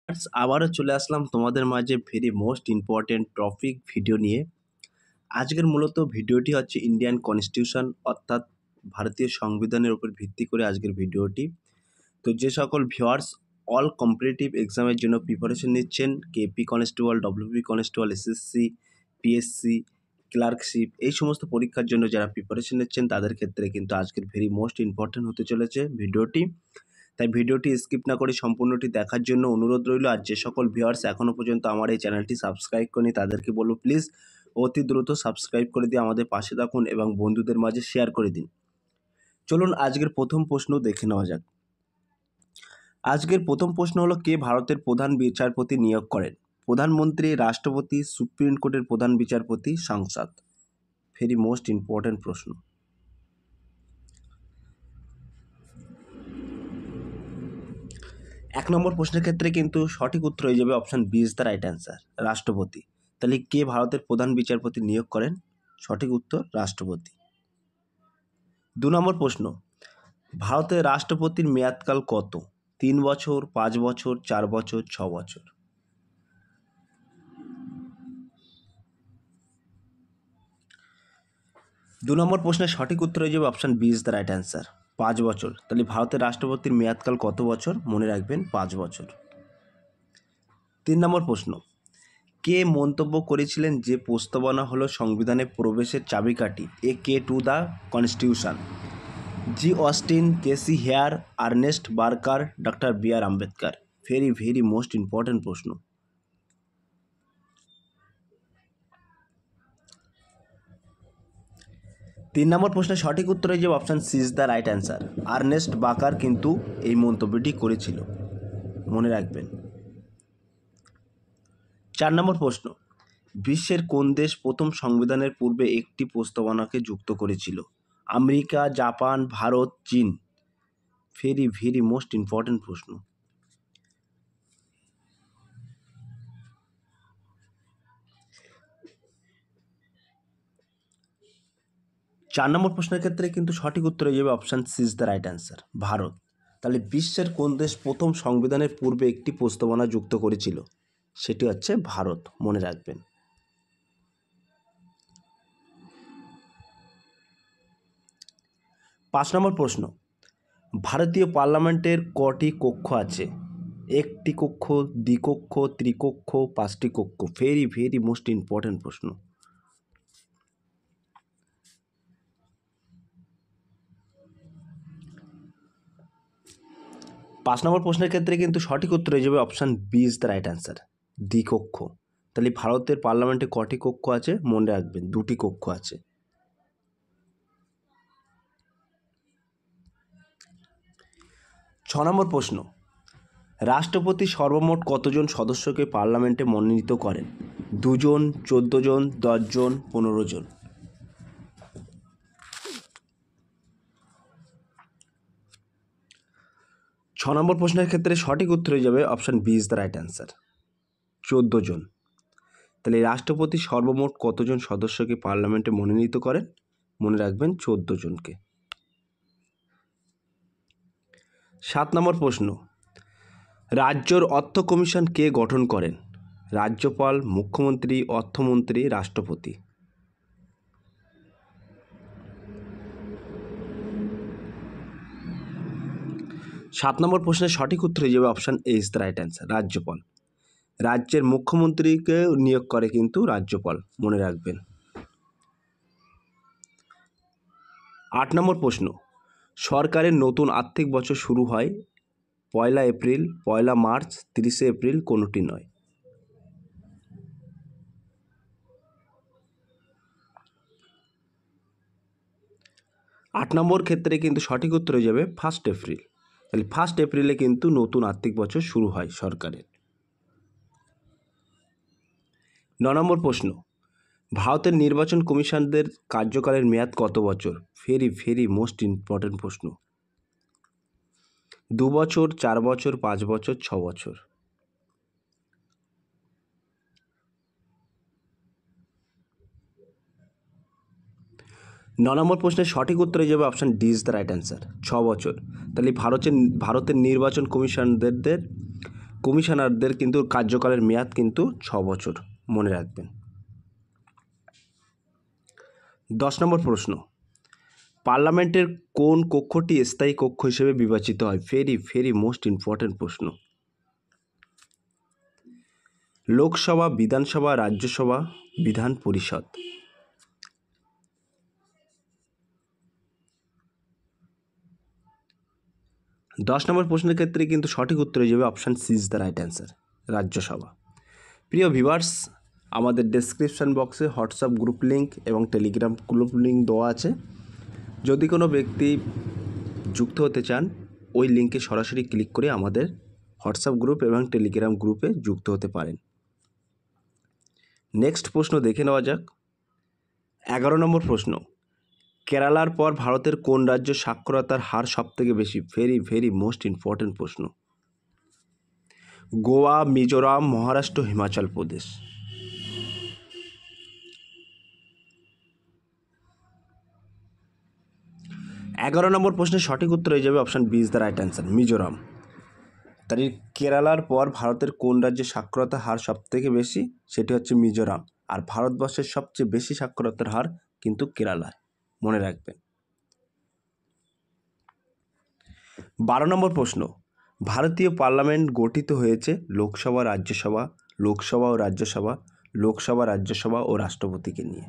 আবারও চলে আসলাম তোমাদের মাঝে very most important topic video নিয়ে। আজকের মূলত ভিডিওটি হচ্ছে ইন্ডিয়ান কনস্টিটিউশন অর্থাৎ ভারতীয় সংবিধানের উপর ভিত্তি করে আজকের ভিডিওটি। তো যে সকল ভিউয়ার্স অল কম্পিটিটিভ এক্সামের জন্য প্রিপারেশন নিচ্ছেন, KP constable, WP constable, SSC, PSC, clerkship, এই সমস্ত পরীক্ষার জন্য যারা প্রিপারেশন নিচ্ছেন তাদের ক্ষেত্রে কিন্তু আজকের ভেরি মোস্ট ইম্পর্টেন্ট হতে চলেছে ভিডিওটি। তাই ভিডিওটি স্কিপ না করে সম্পূর্ণটি দেখার জন্য অনুরোধ রইল। আর যে সকল ভিউয়ার্স এখনও পর্যন্ত আমার এই চ্যানেলটি সাবস্ক্রাইব করেনি তাদেরকে বলবো প্লিজ অতি দ্রুত সাবস্ক্রাইব করে দিয়ে আমাদের পাশে থাকুন এবং বন্ধুদের মাঝে শেয়ার করে দিন। চলুন আজকের প্রথম প্রশ্ন দেখে নেওয়া যাক। আজকের প্রথম প্রশ্ন হলো, কে ভারতের প্রধান বিচারপতি নিয়োগ করেন? প্রধানমন্ত্রী, রাষ্ট্রপতি, সুপ্রিম কোর্টের প্রধান বিচারপতি, সংসদ? ভেরি মোস্ট ইম্পর্টেন্ট প্রশ্ন। এক নম্বর প্রশ্নের ক্ষেত্রে কিন্তু সঠিক উত্তর হয়ে যাবে option B is the right answer, রাষ্ট্রপতি। তাহলে কে ভারতের প্রধান বিচারপতি নিয়োগ করেন? সঠিক উত্তর রাষ্ট্রপতি। 2 নম্বর প্রশ্ন, ভারতের রাষ্ট্রপতির মেয়াদকাল কত? 3 বছর, 5 বছর, 4 বছর, 6 বছর? 2 নম্বর প্রশ্নের সঠিক উত্তর হয়ে যাবে option B is the right answer, 5 বছর। তাহলে ভারতের রাষ্ট্রপতির মেয়াদকাল কত বছর? মনে রাখবেন 5 বছর। 3 নম্বর প্রশ্ন, কে মন্তব্য করেছিলেন যে প্রস্তাবনা হলো সংবিধানে প্রবেশের চাবিকাঠি, a key to the constitution? G Austin, K C Wheare, Ernest Barker, doctor B R Ambedkar? Very most important প্রশ্ন। তিন নম্বর প্রশ্নের সঠিক উত্তর হয়ে যাবে option C is the right answer, Ernest Barker কিন্তু এই মন্তব্যটি করেছিল, মনে রাখবেন। 4 নম্বর প্রশ্ন, বিশ্বের কোন দেশ প্রথম সংবিধানের পূর্বে একটি প্রস্তাবনাকে যুক্ত করেছিল? আমেরিকা, জাপান, ভারত, চীন? ভেরি মোস্ট ইম্পর্টেন্ট প্রশ্ন। 4 নম্বর প্রশ্নের ক্ষেত্রে কিন্তু সঠিক উত্তর হয়ে যাবে option C is the right answer, Bharat. তাহলে বিশ্বের কোন দেশ প্রথম সংবিধানের পূর্বে একটি প্রস্তাবনা যুক্ত করেছিল? সেটি হচ্ছে ভারত, মনে রাখবেন। 5 নম্বর প্রশ্ন, ভারতীয় পার্লামেন্টের কটি কক্ষ আছে? একটি কক্ষ, দ্বিকক্ষ, ত্রিকক্ষ, 5টি কক্ষ? ভেরি মোস্ট ইম্পর্টেন্ট প্রশ্ন। 5 নম্বর প্রশ্নের ক্ষেত্রে কিন্তু সঠিক উত্তর হয়ে যাবে option B is the right answer, দ্বিকক্ষ। তাহলে ভারতের পার্লামেন্টে কটি কক্ষ আছে? মনে রাখবেন 2টি কক্ষ আছে। 6 নম্বর প্রশ্ন, রাষ্ট্রপতি সর্বমোট কতজন সদস্যকে পার্লামেন্টে মনোনীত করেন? 2 জন, 14 জন, 10 জন, 15 জন? 6 নম্বর প্রশ্নের ক্ষেত্রে সঠিক উত্তর হয়ে যাবে option B is the right answer, 14 জন। তাহলে রাষ্ট্রপতি সর্বমোট কতজন সদস্যকে পার্লামেন্টে মনোনীত করেন? মনে রাখবেন 14 জনকে। 7 নম্বর প্রশ্ন, রাজ্যর অর্থ কমিশন কে গঠন করেন? রাজ্যপাল, মুখ্যমন্ত্রী, অর্থমন্ত্রী, রাষ্ট্রপতি? 7 নম্বর প্রশ্নের সঠিক উত্তর হয়ে যাবে option A is the right answer, রাজ্যপাল। রাজ্যের মুখ্যমন্ত্রীকে নিয়োগ করে কিন্তু রাজ্যপাল, মনে রাখবেন। 8 নম্বর প্রশ্ন, সরকারের নতুন আর্থিক বছর শুরু হয় 1 এপ্রিল, 1 মার্চ, 30 এপ্রিল, কোনোটি নয়? 8 নম্বর ক্ষেত্রে কিন্তু সঠিক উত্তর হয়ে যাবে 1 এপ্রিল। তাহলে 1 এপ্রিলে কিন্তু নতুন আর্থিক বছর শুরু হয় সরকারের। 9 নম্বর প্রশ্ন, ভারতের নির্বাচন কমিশনদের কার্যকালের মেয়াদ কত বছর? ভেরি মোস্ট ইম্পর্টেন্ট প্রশ্ন। 2 বছর, 4 বছর, 5 বছর, 6 বছর? 9 নম্বর প্রশ্নের সঠিক উত্তর হয়ে যাবে option D is the right answer, 6 বছর। তাহলে ভারতের নির্বাচন কমিশনদের কমিশনারদের কিন্তু কার্যকালের মেয়াদ কিন্তু 6 বছর, মনে রাখবেন। 10 নম্বর প্রশ্ন, পার্লামেন্টের কোন কক্ষটি স্থায়ী কক্ষ হিসেবে বিবেচিত হয়? ভেরি মোস্ট ইম্পর্টেন্ট প্রশ্ন। লোকসভা, বিধানসভা, রাজ্যসভা, বিধান পরিষদ। 10 নম্বর প্রশ্নের ক্ষেত্রে কিন্তু সঠিক উত্তর হয়ে যাবে option C is the right answer, Rajya Sabha. প্রিয় ভিউয়ার্স, আমাদের ডেসক্রিপশন বক্সে হোয়াটসঅ্যাপ গ্রুপ লিঙ্ক এবং টেলিগ্রাম গ্রুপ লিঙ্ক দেওয়া আছে। যদি কোনো ব্যক্তি যুক্ত হতে চান, ওই লিঙ্কে সরাসরি ক্লিক করে আমাদের হোয়াটসঅ্যাপ গ্রুপ এবং টেলিগ্রাম গ্রুপে যুক্ত হতে পারেন। নেক্সট প্রশ্ন দেখে নেওয়া যাক। 11 নম্বর প্রশ্ন, কেরালার পর ভারতের কোন রাজ্য সাক্ষরতার হার সবথেকে বেশি? ভেরি মোস্ট ইম্পর্টেন্ট প্রশ্ন। গোয়া, মিজোরাম, মহারাষ্ট্র, হিমাচল প্রদেশ। 11 নম্বর প্রশ্নের সঠিক উত্তর হয়ে যাবে option B is the right answer, Mizoram. তাই কেরালার পর ভারতের কোন রাজ্যে সাক্ষরতার হার সবথেকে বেশি? সেটি হচ্ছে মিজোরাম। আর ভারতবর্ষের সবচেয়ে বেশি সাক্ষরতার হার কিন্তু কেরালায়, মনে রাখবেন। 12 নম্বর প্রশ্ন, ভারতীয় পার্লামেন্ট গঠিত হয়েছে লোকসভা, রাজ্যসভা, লোকসভা ও রাজ্যসভা, লোকসভা, রাজ্যসভা ও রাষ্ট্রপতিকে নিয়ে।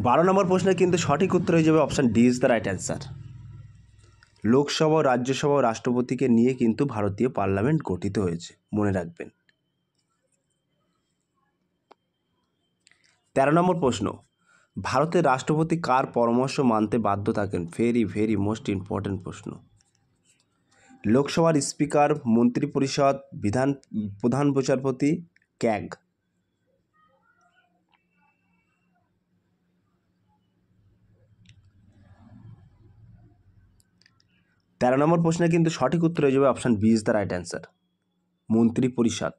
12 নম্বর প্রশ্নের কিন্তু সঠিক উত্তর হয়ে যাবে option D is the right answer. Lok Sabha, Rajya Sabha ও রাষ্ট্রপতিকে নিয়ে কিন্তু ভারতীয় পার্লামেন্ট গঠিত হয়েছে, মনে রাখবেন। 13 নম্বর প্রশ্ন, ভারতের রাষ্ট্রপতি কার পরামর্শ মানতে বাধ্য থাকেন? ভেরি মোস্ট ইম্পর্টেন্ট প্রশ্ন। লোকসভার স্পিকার, মন্ত্রিপরিষদ, প্রধান বিচারপতি, ক্যাগ। 13 নম্বর প্রশ্নে কিন্তু সঠিক উত্তর হয়ে যাবে option B is the right answer, মন্ত্রিপরিষদ।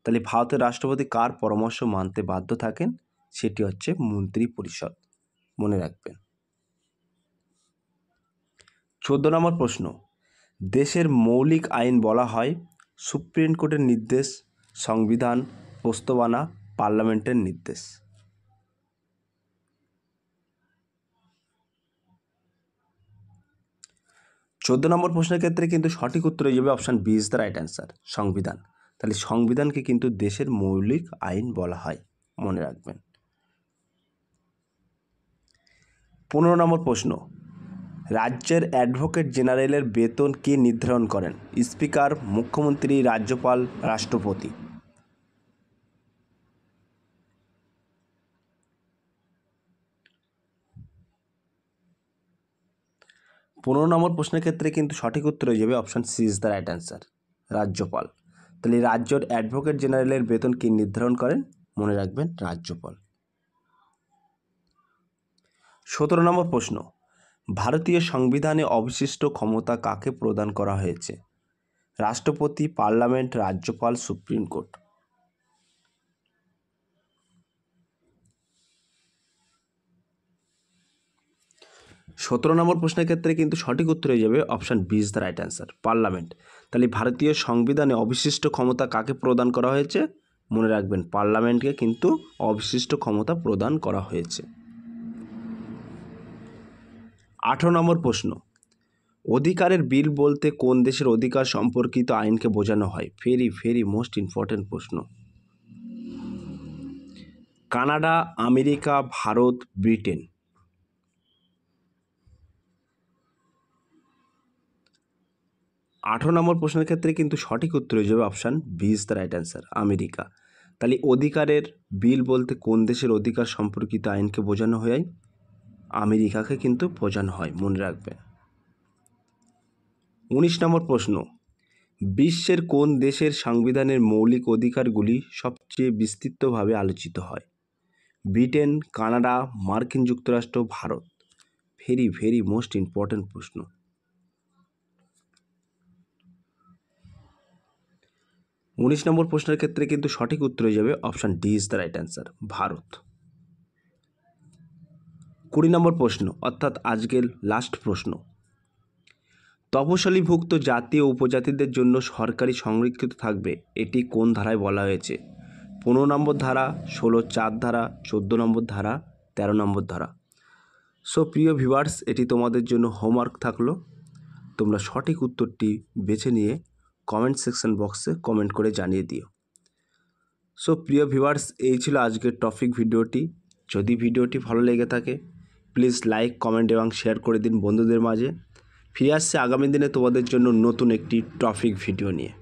তাহলে ভারতের রাষ্ট্রপতি কার পরামর্শ মানতে বাধ্য থাকেন? সেটি হচ্ছে মন্ত্রিপরিষদ, মনে রাখবেন। 14 নম্বর প্রশ্ন, দেশের মৌলিক আইন বলা হয় সুপ্রিম কোর্টের নির্দেশ, সংবিধান, প্রস্তাবনা, পার্লামেন্টের নির্দেশ। 14 নম্বর প্রশ্নের ক্ষেত্রে কিন্তু সঠিক উত্তর হয়ে যাবে option B is the right answer, সংবিধান। তাহলে সংবিধানকে কিন্তু দেশের মৌলিক আইন বলা হয়, মনে রাখবেন। 15 নম্বর প্রশ্ন, রাজ্যের অ্যাডভোকেট জেনারেলের বেতন কে নির্ধারণ করেন? স্পিকার, মুখ্যমন্ত্রী, রাজ্যপাল, রাষ্ট্রপতি। 15 নম্বর প্রশ্নের ক্ষেত্রে কিন্তু সঠিক উত্তর হয়ে যাবে option C is the right answer, রাজ্যপাল। তাহলে রাজ্যের অ্যাডভোকেট জেনারেলের বেতন কে নির্ধারণ করেন? মনে রাখবেন, রাজ্যপাল। 17 নম্বর প্রশ্ন, ভারতীয় সংবিধানে অবশিষ্ট ক্ষমতা কাকে প্রদান করা হয়েছে? রাষ্ট্রপতি, পার্লামেন্ট, রাজ্যপাল, সুপ্রিম কোর্ট। 17 নম্বর প্রশ্নের ক্ষেত্রে কিন্তু সঠিক উত্তর হয়ে যাবে option B is the right answer, parliament. তাহলে ভারতীয় সংবিধানে অবশিষ্ট ক্ষমতা কাকে প্রদান করা হয়েছে? মনে রাখবেন, পার্লামেন্টকে কিন্তু অবশিষ্ট ক্ষমতা প্রদান করা হয়েছে। 18 নম্বর প্রশ্ন, অধিকারের বিল বলতে কোন দেশের অধিকার সম্পর্কিত আইনকে বোঝানো হয়? ভেরি মোস্ট ইম্পর্টেন্ট প্রশ্ন। Canada, America, Bharat, Britain. 18 নম্বর প্রশ্নের ক্ষেত্রে কিন্তু সঠিক উত্তর হয়ে যাবে option B is the right answer, America. তাহলে অধিকারের বিল বলতে কোন দেশের অধিকার সম্পর্কিত আইনকে বোঝানো হয়? আমেরিকাকে কিন্তু বোঝানো হয়, মনে রাখবেন। 19 নম্বর প্রশ্ন, বিশ্বের কোন দেশের সংবিধানের মৌলিক অধিকারগুলি সবচেয়ে বিস্তৃতভাবে আলোচিত হয়? ব্রিটেন, কানাডা, মার্কিন যুক্তরাষ্ট্র, ভারত। ভেরি মোস্ট ইম্পর্টেন্ট প্রশ্ন। 19 নম্বর প্রশ্নের ক্ষেত্রে কিন্তু সঠিক উত্তর হয়ে যাবে option D is the right answer, Bharat. 20 নম্বর প্রশ্ন অর্থাৎ আজকের লাস্ট প্রশ্ন, তপশিলীভুক্ত জাতি ও উপজাতিদের জন্য সরকারি সংরক্ষিত থাকবে এটি কোন ধারায় বলা হয়েছে? 15 নম্বর ধারা, 16(4) ধারা, 14 নম্বর ধারা, 13 নম্বর ধারা। সো প্রিয় ভিউয়ার্স, এটি তোমাদের জন্য হোমওয়ার্ক থাকলো। তোমরা সঠিক উত্তরটি বেছে নিয়ে কমেন্ট সেকশন বক্সে কমেন্ট করে জানিয়ে দিও। সো প্রিয় ভিউয়ার্স, এই ছিল আজকের টপিক ভিডিওটি। যদি ভিডিওটি ভালো লেগে থাকে প্লিজ লাইক, কমেন্ট এবং শেয়ার করে দিন বন্ধুদের মাঝে। ফিরে আসছে আগামী দিনে তোমাদের জন্য নতুন একটি টপিক ভিডিও নিয়ে।